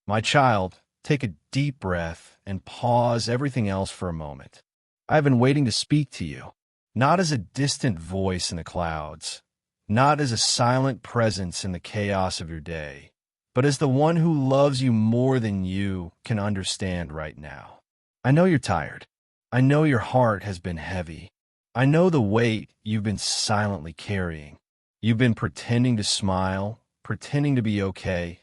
My child, take a deep breath and pause everything else for a moment. I have been waiting to speak to you, not as a distant voice in the clouds, not as a silent presence in the chaos of your day, but as the one who loves you more than you can understand right now. I know you're tired. I know your heart has been heavy. I know the weight you've been silently carrying. You've been pretending to smile, pretending to be okay,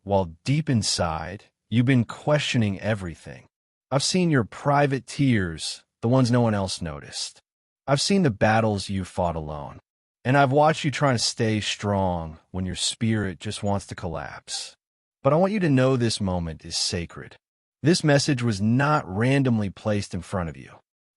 while deep inside, you've been questioning everything. I've seen your private tears, the ones no one else noticed. I've seen the battles you've fought alone. And I've watched you trying to stay strong when your spirit just wants to collapse. But I want you to know this moment is sacred. This message was not randomly placed in front of you.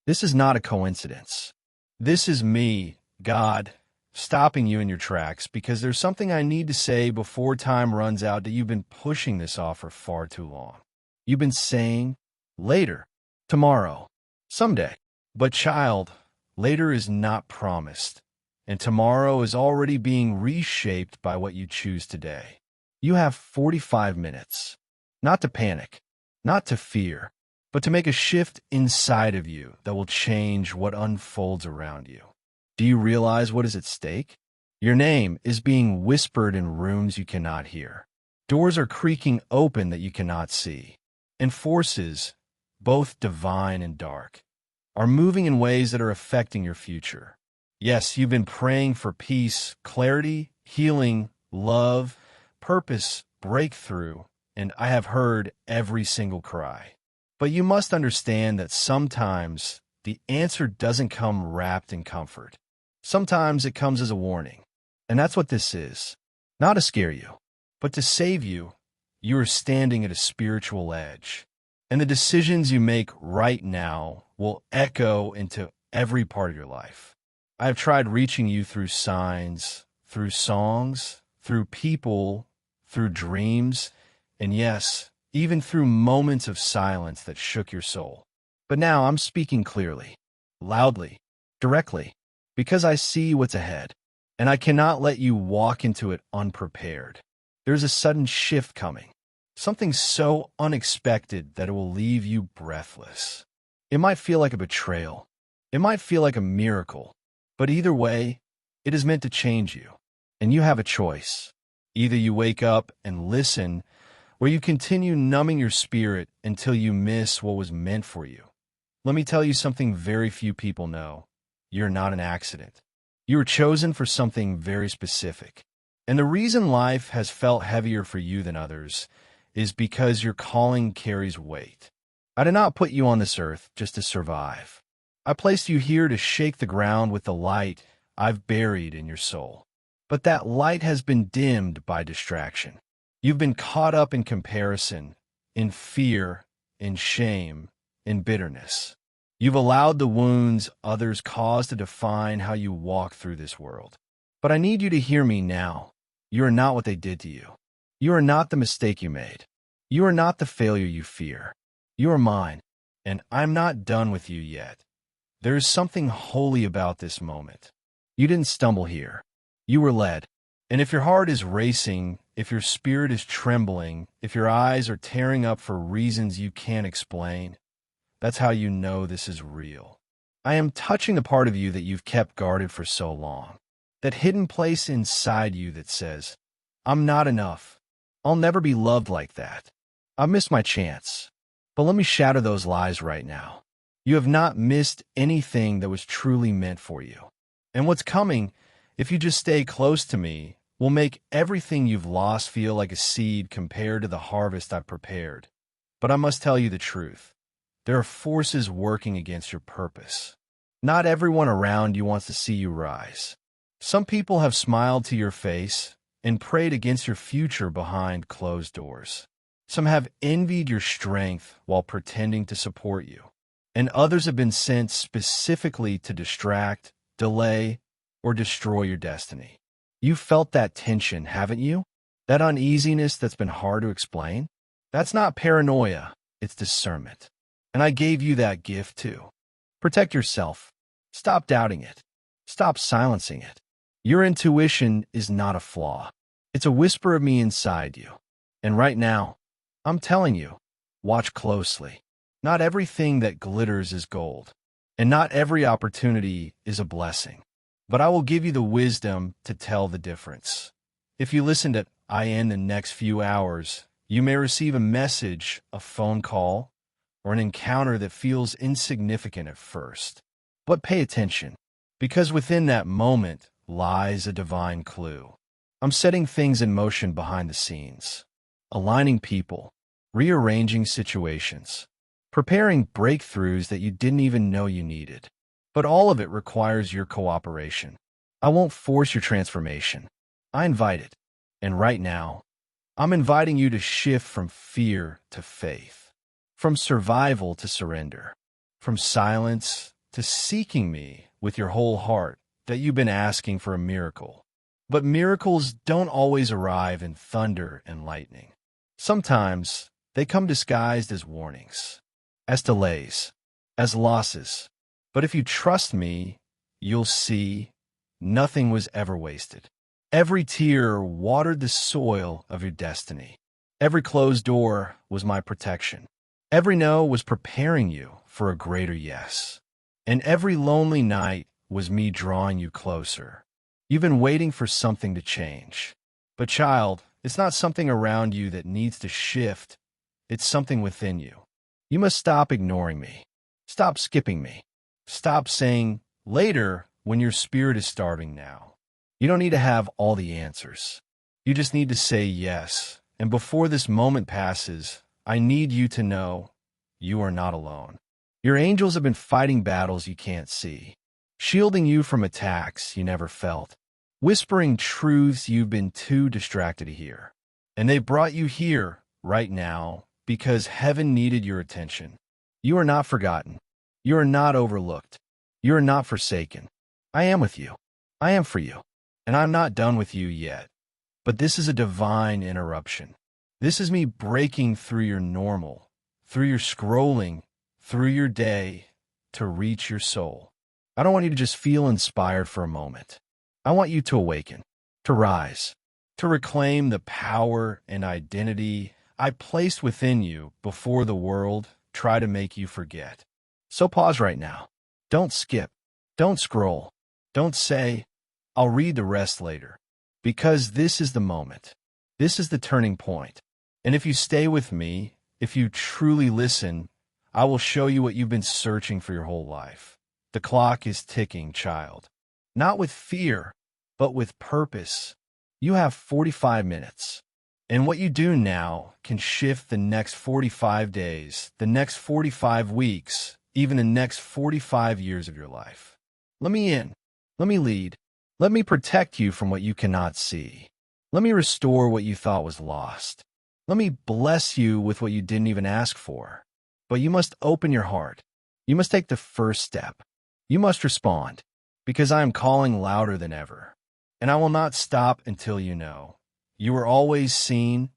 This is not a coincidence. This is me, God, stopping you in your tracks because there's something I need to say before time runs out that you've been pushing this off for far too long. You've been saying, later, tomorrow, someday. But child, later is not promised, and tomorrow is already being reshaped by what you choose today. You have 45 minutes, not to panic, not to fear, but to make a shift inside of you that will change what unfolds around you. Do you realize what is at stake? Your name is being whispered in rooms you cannot hear. Doors are creaking open that you cannot see. And forces, both divine and dark, are moving in ways that are affecting your future. Yes, you've been praying for peace, clarity, healing, love, purpose, breakthrough, and I have heard every single cry. But you must understand that sometimes the answer doesn't come wrapped in comfort. Sometimes it comes as a warning. And that's what this is. Not to scare you, but to save you. You are standing at a spiritual edge. And the decisions you make right now will echo into every part of your life. I have tried reaching you through signs, through songs, through people, through dreams, and yes, even through moments of silence that shook your soul. But now I'm speaking clearly, loudly, directly, because I see what's ahead, and I cannot let you walk into it unprepared. There's a sudden shift coming, something so unexpected that it will leave you breathless. It might feel like a betrayal. It might feel like a miracle. But either way, it is meant to change you, and you have a choice. Either you wake up and listen, or you continue numbing your spirit until you miss what was meant for you. Let me tell you something very few people know. You're not an accident. You were chosen for something very specific. And the reason life has felt heavier for you than others is because your calling carries weight. I did not put you on this earth just to survive. I placed you here to shake the ground with the light I've buried in your soul. But that light has been dimmed by distraction. You've been caught up in comparison, in fear, in shame, in bitterness. You've allowed the wounds others cause to define how you walk through this world. But I need you to hear me now. You are not what they did to you. You are not the mistake you made. You are not the failure you fear. You are mine, and I'm not done with you yet. There is something holy about this moment. You didn't stumble here. You were led. And if your heart is racing, if your spirit is trembling, if your eyes are tearing up for reasons you can't explain, that's how you know this is real. I am touching the part of you that you've kept guarded for so long. That hidden place inside you that says, I'm not enough. I'll never be loved like that. I missed my chance. But let me shatter those lies right now. You have not missed anything that was truly meant for you. And what's coming, if you just stay close to me, will make everything you've lost feel like a seed compared to the harvest I've prepared. But I must tell you the truth. There are forces working against your purpose. Not everyone around you wants to see you rise. Some people have smiled to your face and prayed against your future behind closed doors. Some have envied your strength while pretending to support you. And others have been sent specifically to distract, delay, or destroy your destiny. You've felt that tension, haven't you? That uneasiness that's been hard to explain? That's not paranoia, it's discernment. And I gave you that gift too. Protect yourself. Stop doubting it. Stop silencing it. Your intuition is not a flaw. It's a whisper of me inside you. And right now, I'm telling you, watch closely. Not everything that glitters is gold, and not every opportunity is a blessing. But I will give you the wisdom to tell the difference. If you listen to I in the next few hours, you may receive a message, a phone call, or an encounter that feels insignificant at first. But pay attention, because within that moment lies a divine clue. I'm setting things in motion behind the scenes, aligning people, rearranging situations, preparing breakthroughs that you didn't even know you needed. But all of it requires your cooperation. I won't force your transformation. I invite it. And right now, I'm inviting you to shift from fear to faith, from survival to surrender, from silence to seeking me with your whole heart that you've been asking for a miracle. But miracles don't always arrive in thunder and lightning. Sometimes they come disguised as warnings, as delays, as losses. But if you trust me, you'll see nothing was ever wasted. Every tear watered the soil of your destiny. Every closed door was my protection. Every no was preparing you for a greater yes. And every lonely night was me drawing you closer. You've been waiting for something to change. But child, it's not something around you that needs to shift. It's something within you. You must stop ignoring me. Stop skipping me. Stop saying later when your spirit is starving now. You don't need to have all the answers. You just need to say yes. And before this moment passes, I need you to know you are not alone. Your angels have been fighting battles you can't see, shielding you from attacks you never felt, whispering truths you've been too distracted to hear. And they brought you here right now because heaven needed your attention. You are not forgotten. You are not overlooked. You are not forsaken. I am with you. I am for you. And I'm not done with you yet. But this is a divine interruption. This is me breaking through your normal, through your scrolling, through your day, to reach your soul. I don't want you to just feel inspired for a moment. I want you to awaken, to rise, to reclaim the power and identity I placed within you before the world tried to make you forget. So pause right now. Don't skip. Don't scroll. Don't say, I'll read the rest later. Because this is the moment. This is the turning point. And if you stay with me, if you truly listen, I will show you what you've been searching for your whole life. The clock is ticking, child. Not with fear, but with purpose. You have 45 minutes. And what you do now can shift the next 45 days, the next 45 weeks, even the next 45 years of your life. Let me in. Let me lead. Let me protect you from what you cannot see. Let me restore what you thought was lost. Let me bless you with what you didn't even ask for. But you must open your heart. You must take the first step. You must respond, because I am calling louder than ever. And I will not stop until you know. You were always seen,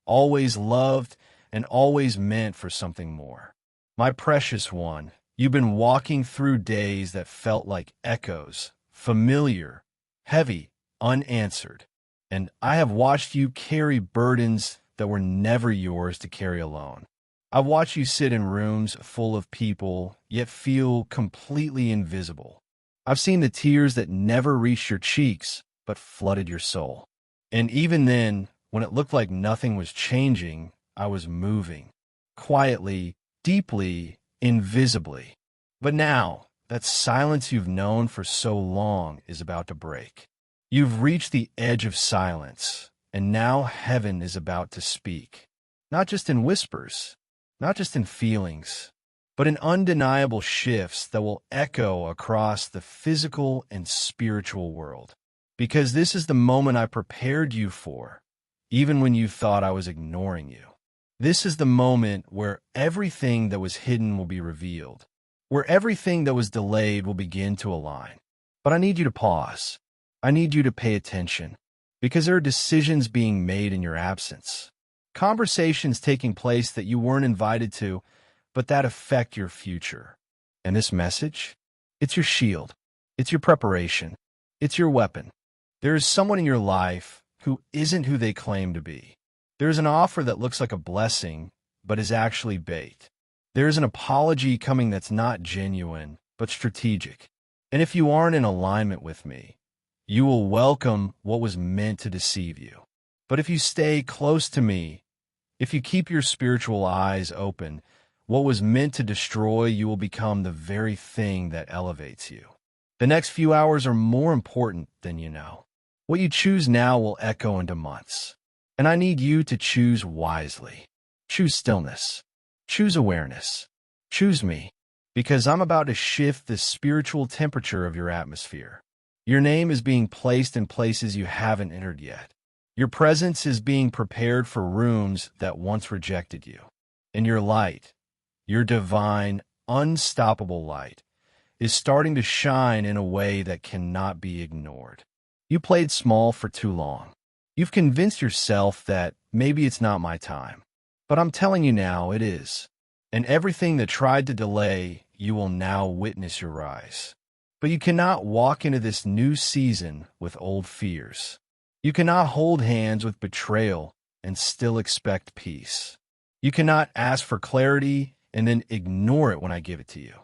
always loved, and always meant for something more. My precious one, you've been walking through days that felt like echoes, familiar, heavy, unanswered. And I have watched you carry burdens that were never yours to carry alone. I've watched you sit in rooms full of people, yet feel completely invisible. I've seen the tears that never reached your cheeks, but flooded your soul. And even then, when it looked like nothing was changing, I was moving. Quietly, deeply, invisibly. But now, that silence you've known for so long is about to break. You've reached the edge of silence, and now heaven is about to speak. Not just in whispers, not just in feelings, but in undeniable shifts that will echo across the physical and spiritual world. Because this is the moment I prepared you for, even when you thought I was ignoring you. This is the moment where everything that was hidden will be revealed, where everything that was delayed will begin to align. But I need you to pause. I need you to pay attention, because there are decisions being made in your absence. Conversations taking place that you weren't invited to, but that affect your future. And this message? It's your shield. It's your preparation. It's your weapon. There is someone in your life who isn't who they claim to be. There's an offer that looks like a blessing, but is actually bait. There's an apology coming that's not genuine, but strategic. And if you aren't in alignment with me, you will welcome what was meant to deceive you. But if you stay close to me, if you keep your spiritual eyes open, what was meant to destroy you will become the very thing that elevates you. The next few hours are more important than you know. What you choose now will echo into months. And I need you to choose wisely. Choose stillness. Choose awareness. Choose me, because I'm about to shift the spiritual temperature of your atmosphere. Your name is being placed in places you haven't entered yet. Your presence is being prepared for rooms that once rejected you. And your light, your divine, unstoppable light, is starting to shine in a way that cannot be ignored. You played small for too long. You've convinced yourself that maybe it's not my time. But I'm telling you now, it is. And everything that tried to delay, you will now witness your rise. But you cannot walk into this new season with old fears. You cannot hold hands with betrayal and still expect peace. You cannot ask for clarity and then ignore it when I give it to you.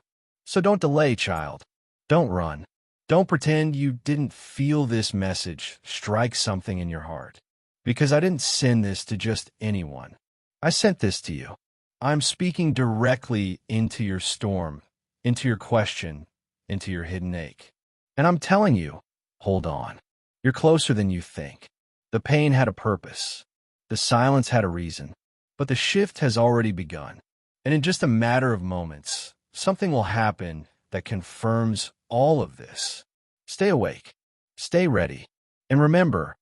So don't delay, child. Don't run. Don't pretend you didn't feel this message strike something in your heart. Because I didn't send this to just anyone. I sent this to you. I'm speaking directly into your storm, into your question, into your hidden ache. And I'm telling you, hold on. You're closer than you think. The pain had a purpose. The silence had a reason. But the shift has already begun. And in just a matter of moments, something will happen that confirms all of this. Stay awake. Stay ready. And remember,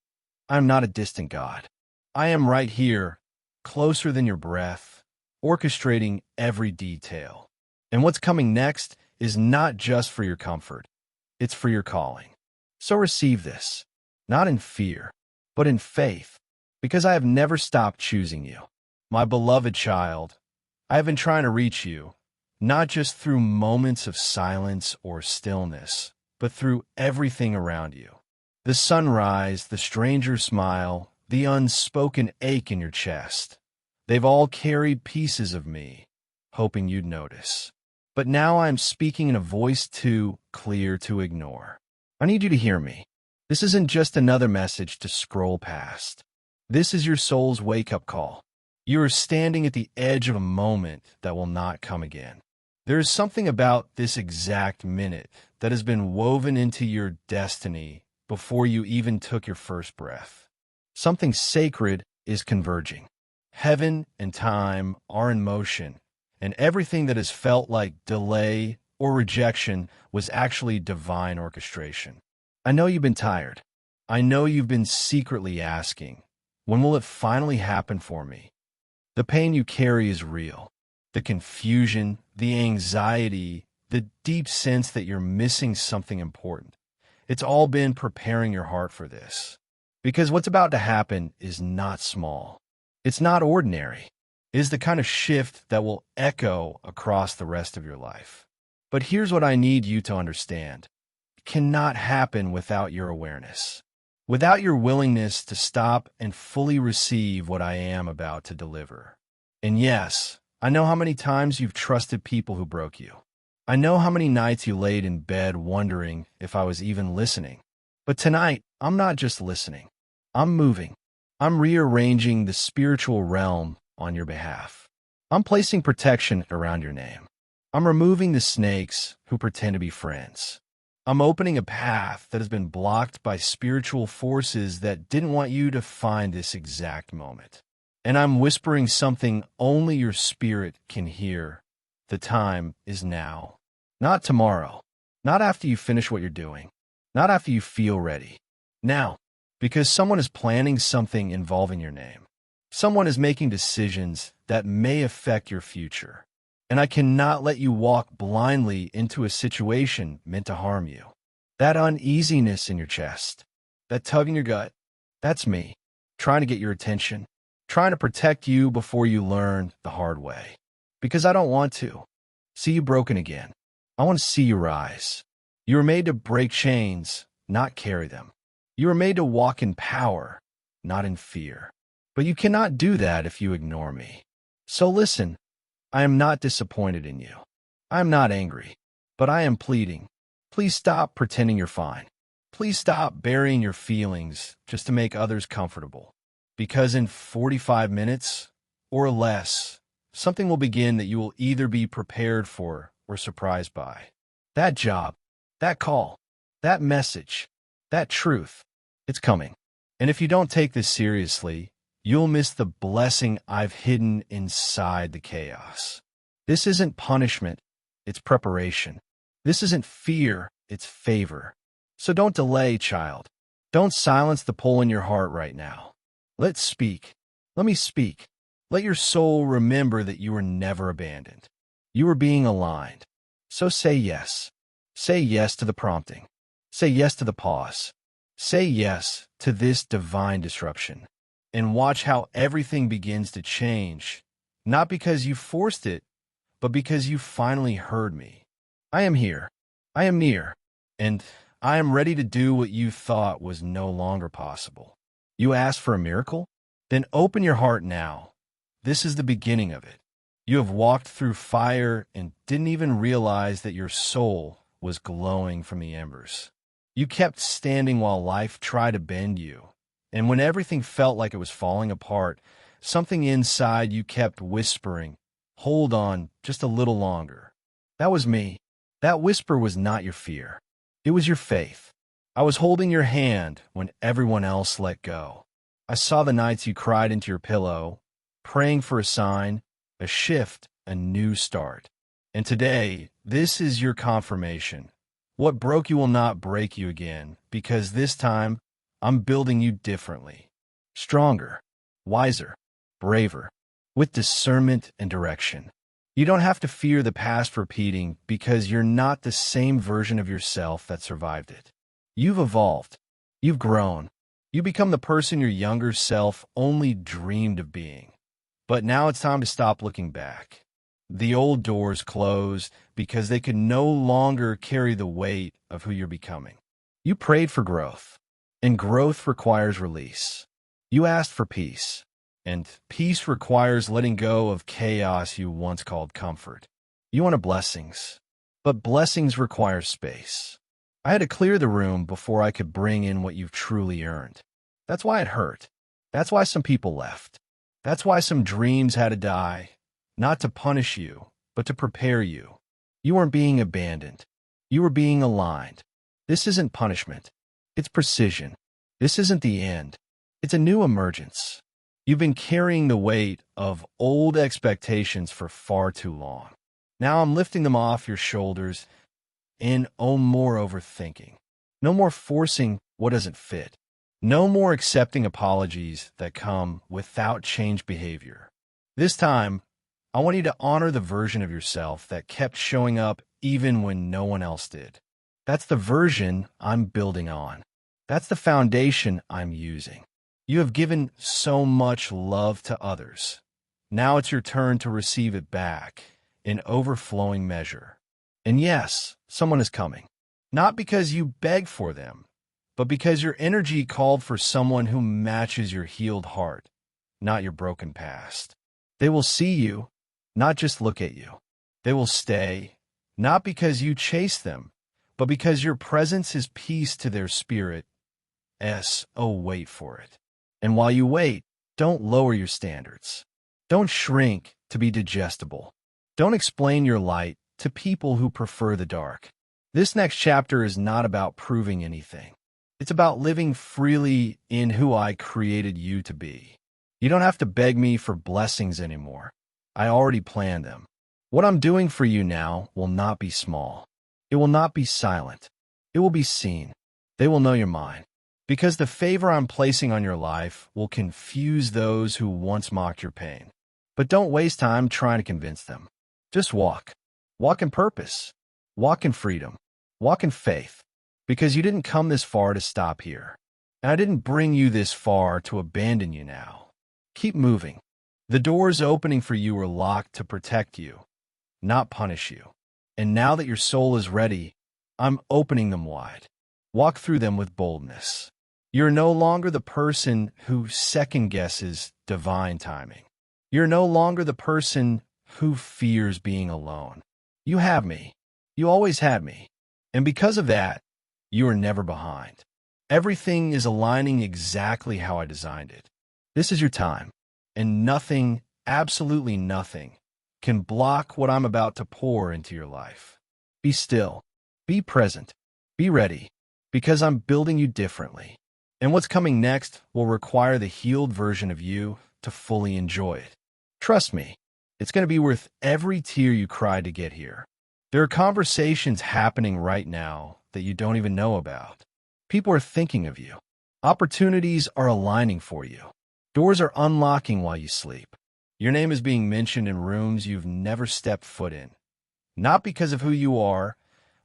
I'm not a distant God. I am right here, closer than your breath, orchestrating every detail. And what's coming next is not just for your comfort. It's for your calling. So receive this, not in fear, but in faith, because I have never stopped choosing you. My beloved child, I have been trying to reach you, not just through moments of silence or stillness, but through everything around you. The sunrise, the stranger's smile, the unspoken ache in your chest. They've all carried pieces of me, hoping you'd notice. But now I'm speaking in a voice too clear to ignore. I need you to hear me. This isn't just another message to scroll past. This is your soul's wake-up call. You are standing at the edge of a moment that will not come again. There is something about this exact minute that has been woven into your destiny before you even took your first breath. Something sacred is converging. Heaven and time are in motion, and everything that has felt like delay or rejection was actually divine orchestration. I know you've been tired. I know you've been secretly asking, when will it finally happen for me? The pain you carry is real. The confusion, the anxiety, the deep sense that you're missing something important. It's all been preparing your heart for this. Because what's about to happen is not small. It's not ordinary. It is the kind of shift that will echo across the rest of your life. But here's what I need you to understand. It cannot happen without your awareness. Without your willingness to stop and fully receive what I am about to deliver. And yes, I know how many times you've trusted people who broke you. I know how many nights you laid in bed wondering if I was even listening. But tonight, I'm not just listening. I'm moving. I'm rearranging the spiritual realm on your behalf. I'm placing protection around your name. I'm removing the snakes who pretend to be friends. I'm opening a path that has been blocked by spiritual forces that didn't want you to find this exact moment. And I'm whispering something only your spirit can hear. The time is now. Not tomorrow. Not after you finish what you're doing. Not after you feel ready. Now, because someone is planning something involving your name. Someone is making decisions that may affect your future. And I cannot let you walk blindly into a situation meant to harm you. That uneasiness in your chest, that tug in your gut, that's me, trying to get your attention, trying to protect you before you learn the hard way. Because I don't want to see you broken again. I want to see you rise. You were made to break chains, not carry them. You were made to walk in power, not in fear. But you cannot do that if you ignore me. So listen, I am not disappointed in you. I am not angry, but I am pleading. Please stop pretending you're fine. Please stop burying your feelings just to make others comfortable. Because in 45 minutes or less, something will begin that you will either be prepared for or surprised by. That job, that call, that message, that truth, it's coming. And if you don't take this seriously, you'll miss the blessing I've hidden inside the chaos. This isn't punishment, it's preparation. This isn't fear, it's favor. So don't delay, child. Don't silence the pull in your heart right now. Let's speak. Let me speak. Let your soul remember that you were never abandoned. You were being aligned. So say yes. Say yes to the prompting. Say yes to the pause. Say yes to this divine disruption. And watch how everything begins to change, not because you forced it, but because you finally heard me. I am here. I am near. And I am ready to do what you thought was no longer possible. You asked for a miracle? Then open your heart now. This is the beginning of it. You have walked through fire and didn't even realize that your soul was glowing from the embers. You kept standing while life tried to bend you. And when everything felt like it was falling apart, something inside you kept whispering, "Hold on just a little longer." That was me. That whisper was not your fear. It was your faith. I was holding your hand when everyone else let go. I saw the nights you cried into your pillow, praying for a sign, a shift, a new start. And today, this is your confirmation. What broke you will not break you again, because this time, I'm building you differently. Stronger, wiser, braver, with discernment and direction. You don't have to fear the past repeating because you're not the same version of yourself that survived it. You've evolved. You've grown. You become the person your younger self only dreamed of being. But now it's time to stop looking back. The old doors closed because they could no longer carry the weight of who you're becoming. You prayed for growth, and growth requires release. You asked for peace, and peace requires letting go of chaos you once called comfort. You wanted blessings, but blessings require space. I had to clear the room before I could bring in what you've truly earned. That's why it hurt. That's why some people left. That's why some dreams had to die, not to punish you, but to prepare you. You weren't being abandoned. You were being aligned. This isn't punishment. It's precision. This isn't the end. It's a new emergence. You've been carrying the weight of old expectations for far too long. Now I'm lifting them off your shoulders, and no more overthinking. No more forcing what doesn't fit. No more accepting apologies that come without changed behavior. This time, I want you to honor the version of yourself that kept showing up even when no one else did. That's the version I'm building on. That's the foundation I'm using. You have given so much love to others. Now it's your turn to receive it back in overflowing measure. And yes, someone is coming. Not because you beg for them, but because your energy called for someone who matches your healed heart, not your broken past. They will see you, not just look at you. They will stay, not because you chase them, but because your presence is peace to their spirit. Oh, wait for it. And while you wait, don't lower your standards. Don't shrink to be digestible. Don't explain your light to people who prefer the dark. This next chapter is not about proving anything. It's about living freely in who I created you to be. You don't have to beg me for blessings anymore. I already planned them. What I'm doing for you now will not be small. It will not be silent. It will be seen. They will know you're mine. Because the favor I'm placing on your life will confuse those who once mocked your pain. But don't waste time trying to convince them. Just walk. Walk in purpose. Walk in freedom. Walk in faith. Because you didn't come this far to stop here. And I didn't bring you this far to abandon you now. Keep moving. The doors opening for you are locked to protect you, not punish you. And now that your soul is ready, I'm opening them wide. Walk through them with boldness. You're no longer the person who second guesses divine timing. You're no longer the person who fears being alone. You have me. You always had me. And because of that, you are never behind. Everything is aligning exactly how I designed it. This is your time, and nothing, absolutely nothing, can block what I'm about to pour into your life. Be still. Be present. Be ready, because I'm building you differently. And what's coming next will require the healed version of you to fully enjoy it. Trust me, it's going to be worth every tear you cried to get here. There are conversations happening right now that you don't even know about. People are thinking of you. Opportunities are aligning for you. Doors are unlocking while you sleep. Your name is being mentioned in rooms you've never stepped foot in. Not because of who you are,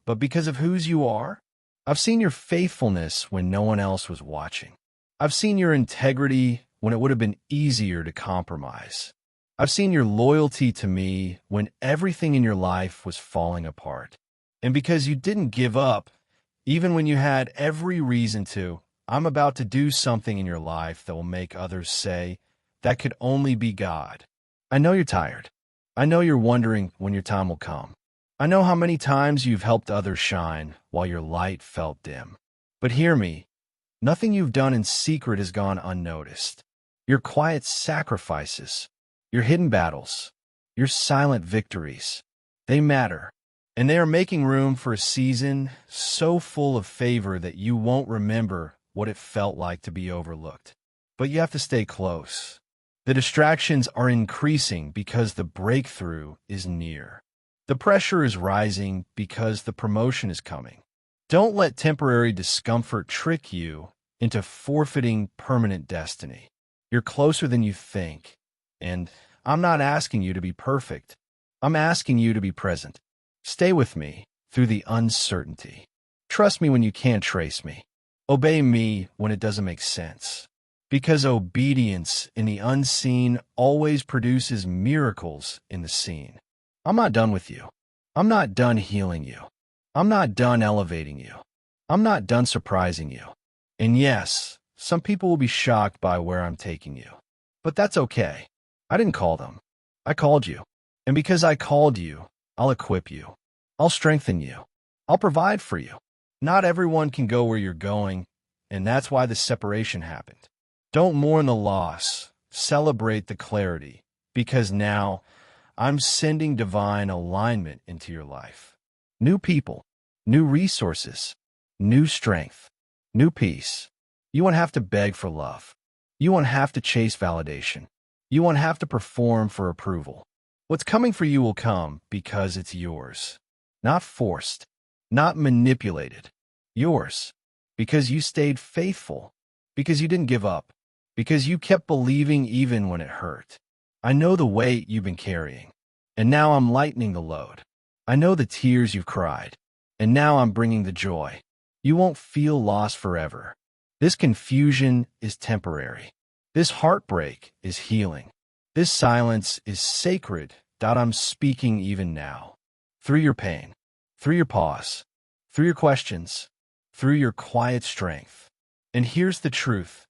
but because of whose you are. I've seen your faithfulness when no one else was watching. I've seen your integrity when it would have been easier to compromise. I've seen your loyalty to me when everything in your life was falling apart. And because you didn't give up, even when you had every reason to, I'm about to do something in your life that will make others say, that could only be God. I know you're tired. I know you're wondering when your time will come. I know how many times you've helped others shine while your light felt dim. But hear me, nothing you've done in secret has gone unnoticed. Your quiet sacrifices, your hidden battles, your silent victories, they matter. And they are making room for a season so full of favor that you won't remember what it felt like to be overlooked. But you have to stay close. The distractions are increasing because the breakthrough is near. The pressure is rising because the promotion is coming. Don't let temporary discomfort trick you into forfeiting permanent destiny. You're closer than you think. And I'm not asking you to be perfect. I'm asking you to be present. Stay with me through the uncertainty. Trust me when you can't trace me. Obey me when it doesn't make sense. Because obedience in the unseen always produces miracles in the seen. I'm not done with you. I'm not done healing you. I'm not done elevating you. I'm not done surprising you. And yes, some people will be shocked by where I'm taking you. But that's okay. I didn't call them. I called you. And because I called you, I'll equip you. I'll strengthen you. I'll provide for you. Not everyone can go where you're going, and that's why the separation happened. Don't mourn the loss. Celebrate the clarity, because now I'm sending divine alignment into your life. New people, new resources, new strength, new peace. You won't have to beg for love. You won't have to chase validation. You won't have to perform for approval. What's coming for you will come because it's yours. Not forced, not manipulated. Yours. Because you stayed faithful. Because you didn't give up. Because you kept believing even when it hurt. I know the weight you've been carrying. And now I'm lightening the load. I know the tears you've cried. And now I'm bringing the joy. You won't feel lost forever. This confusion is temporary. This heartbreak is healing. This silence is sacred. I'm speaking even now. Through your pain, through your pause, through your questions, through your quiet strength. And here's the truth.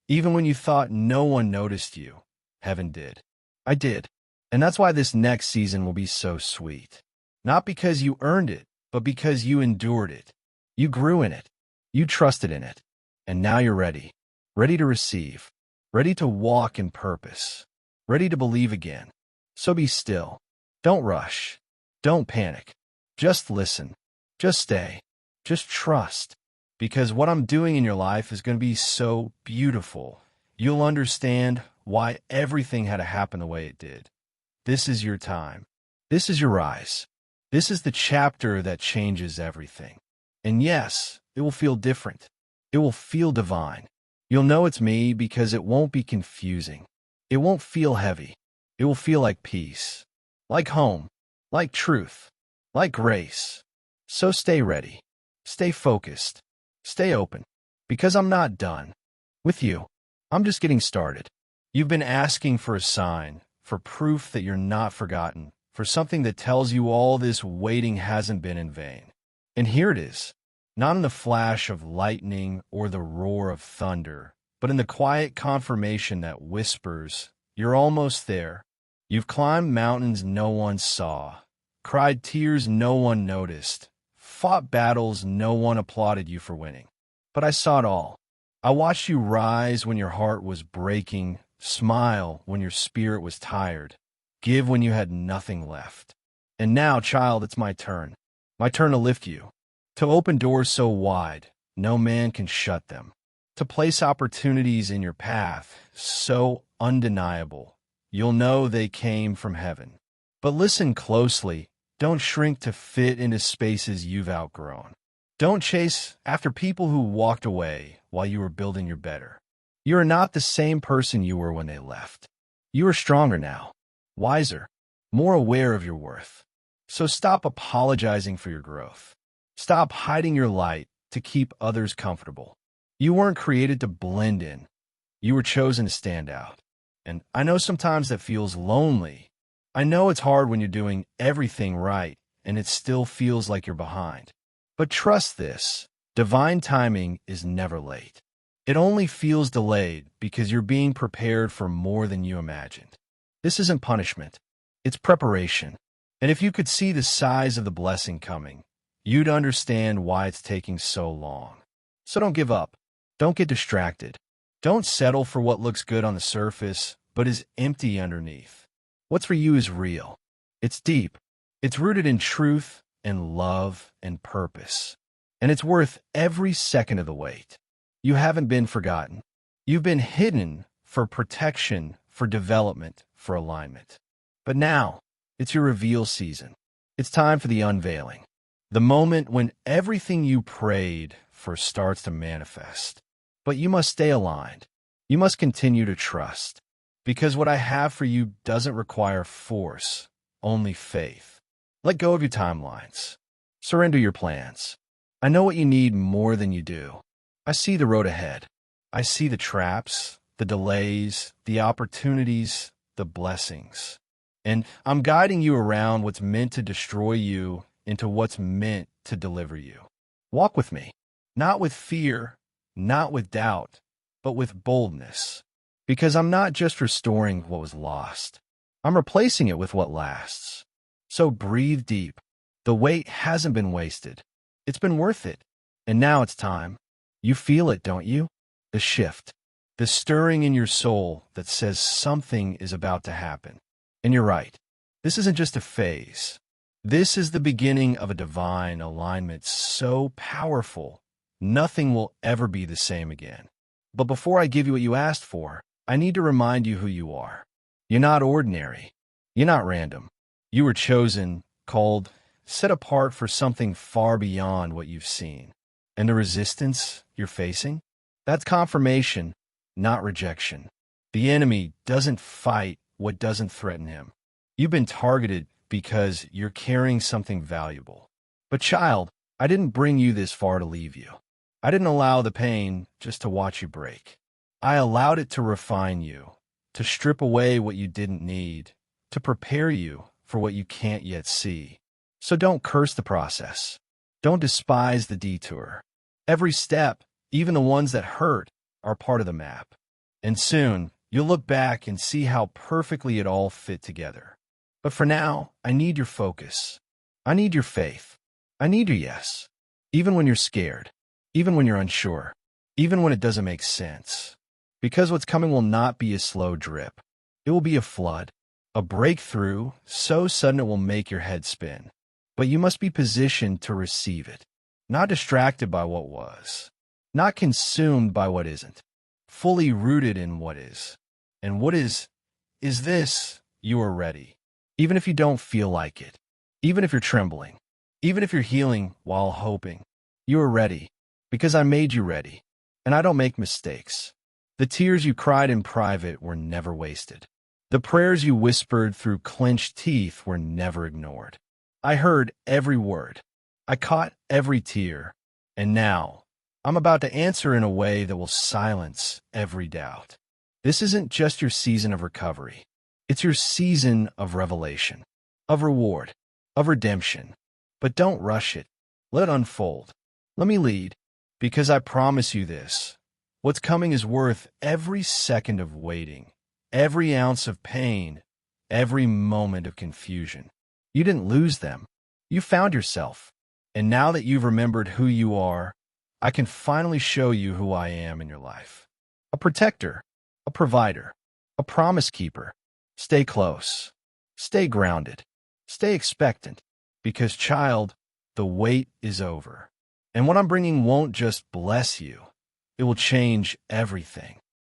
Even when you thought no one noticed you, heaven did. I did. And that's why this next season will be so sweet. Not because you earned it, but because you endured it. You grew in it. You trusted in it. And now you're ready. Ready to receive. Ready to walk in purpose. Ready to believe again. So be still. Don't rush. Don't panic. Just listen. Just stay. Just trust. Because what I'm doing in your life is going to be so beautiful. You'll understand why everything had to happen the way it did. This is your time. This is your rise. This is the chapter that changes everything. And yes, it will feel different. It will feel divine. You'll know it's me because it won't be confusing. It won't feel heavy. It will feel like peace, like home, like truth, like grace. So stay ready. Stay focused. Stay open. Because I'm not done. With you. I'm just getting started. You've been asking for a sign, for proof that you're not forgotten, for something that tells you all this waiting hasn't been in vain. And here it is. not in the flash of lightning or the roar of thunder, but in the quiet confirmation that whispers, "You're almost there." You've climbed mountains no one saw, cried tears no one noticed, fought battles no one applauded you for winning. But I saw it all. I watched you rise when your heart was breaking, smile when your spirit was tired, give when you had nothing left. And now, child, it's my turn. My turn to lift you, to open doors so wide no man can shut them, to place opportunities in your path so undeniable you'll know they came from heaven. But listen closely. Don't shrink to fit into spaces you've outgrown. Don't chase after people who walked away while you were building your better. You are not the same person you were when they left. You are stronger now, wiser, more aware of your worth. So stop apologizing for your growth. Stop hiding your light to keep others comfortable. You weren't created to blend in. You were chosen to stand out. And I know sometimes that feels lonely. I know it's hard when you're doing everything right and it still feels like you're behind. But trust this, divine timing is never late. It only feels delayed because you're being prepared for more than you imagined. This isn't punishment, it's preparation. And if you could see the size of the blessing coming, you'd understand why it's taking so long. So don't give up. Don't get distracted. Don't settle for what looks good on the surface, but is empty underneath. What's for you is real. It's deep. It's rooted in truth and love and purpose. And it's worth every second of the wait. You haven't been forgotten. You've been hidden for protection, for development, for alignment. But now, it's your reveal season. It's time for the unveiling. The moment when everything you prayed for starts to manifest. But you must stay aligned. You must continue to trust. Because what I have for you doesn't require force, only faith. Let go of your timelines. Surrender your plans. I know what you need more than you do. I see the road ahead. I see the traps, the delays, the opportunities, the blessings. And I'm guiding you around what's meant to destroy you into what's meant to deliver you. Walk with me, not with fear, not with doubt, but with boldness. Because I'm not just restoring what was lost. I'm replacing it with what lasts. So breathe deep. The wait hasn't been wasted. It's been worth it. And now it's time. You feel it, don't you? The shift. The stirring in your soul that says something is about to happen. And you're right. This isn't just a phase. This is the beginning of a divine alignment so powerful, nothing will ever be the same again. But before I give you what you asked for, I need to remind you who you are. You're not ordinary. You're not random. You were chosen, called, set apart for something far beyond what you've seen. And the resistance you're facing? That's confirmation, not rejection. The enemy doesn't fight what doesn't threaten him. You've been targeted because you're carrying something valuable. But child, I didn't bring you this far to leave you. I didn't allow the pain just to watch you break. I allowed it to refine you, to strip away what you didn't need, to prepare you for what you can't yet see. So don't curse the process. Don't despise the detour. Every step, even the ones that hurt, are part of the map. And soon, you'll look back and see how perfectly it all fit together. But for now, I need your focus. I need your faith. I need your yes. Even when you're scared. Even when you're unsure. Even when it doesn't make sense. Because what's coming will not be a slow drip. It will be a flood. A breakthrough so sudden it will make your head spin. But you must be positioned to receive it. Not distracted by what was. Not consumed by what isn't. Fully rooted in what is. And what is this, you are ready. Even if you don't feel like it. Even if you're trembling. Even if you're healing while hoping. You are ready. Because I made you ready. And I don't make mistakes. The tears you cried in private were never wasted. The prayers you whispered through clenched teeth were never ignored. I heard every word. I caught every tear. And now, I'm about to answer in a way that will silence every doubt. This isn't just your season of recovery. It's your season of revelation, of reward, of redemption. But don't rush it. Let it unfold. Let me lead, because I promise you this. What's coming is worth every second of waiting, every ounce of pain, every moment of confusion. You didn't lose them. You found yourself. And now that you've remembered who you are, I can finally show you who I am in your life. A protector, a provider, a promise keeper. Stay close. Stay grounded. Stay expectant. Because, child, the wait is over. And what I'm bringing won't just bless you. It will change everything.